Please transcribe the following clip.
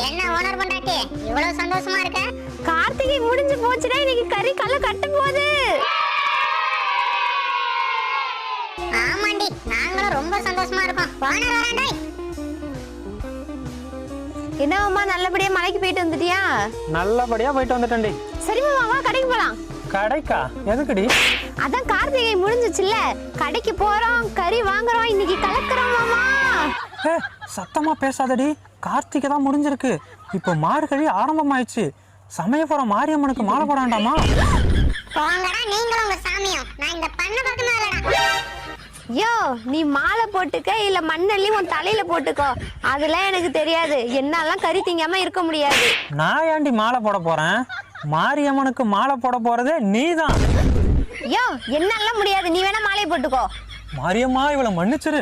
என்ன ஓனர் பொண்டாட்டி இவ்வளவு சந்தோஷமா இருக்க? கார்த்திகை முடிஞ்சு போச்சுடா, இன்னைக்கு கறி கல்ல கட்ட போகுது. ஆமாண்டி, நாங்களும் ரொம்ப சந்தோஷமா இருக்கோம். ஓனர் வரேன்டா. என்ன மாமா, நல்லபடியா மலைக்கு போயிட்டு வந்துட்டியா? நல்லபடியா போயிட்டு வந்துட்டேன்டி. சரி மாமா, வா கடைக்கு போலாம். கடைக்கா? எதுக்குடி? அதான் கார்த்திகை முடிஞ்சுச்சுல்ல, கடைக்கு போறோம், கறி வாங்குறோம், இன்னைக்கு கலக்குறோம் மாமா. சத்தமா பேசாதடி, கார்த்திகை தான் முடிஞ்சிருக்கு. இப்போ மார்கழி ஆரம்பமாயிடுச்சு. சமயபுரம் மாரியம்மனுக்கு மாலை போட வேண்டாமா? போங்கடா நீங்களும் உங்க சாமியும். நான் இந்த பண்ண பக்கமா இல்லடா. யோ, நீ மாலை போட்டுக்க இல்ல மண்ணள்ளி உன் தலையில போட்டுக்கோ, அதெல்லாம் எனக்கு தெரியாது. என்னாலாம் கறி திங்காம இருக்க முடியாது. நான் ஏண்டி மாலை போட போறேன்? மாரியம்மனுக்கு மாலை போட போறதே நீதான். யோ, என்னாலாம் முடியாது, நீ வேணா மாலையை போட்டுக்கோ. மாரியம்மா, இவளை மன்னிச்சிரு.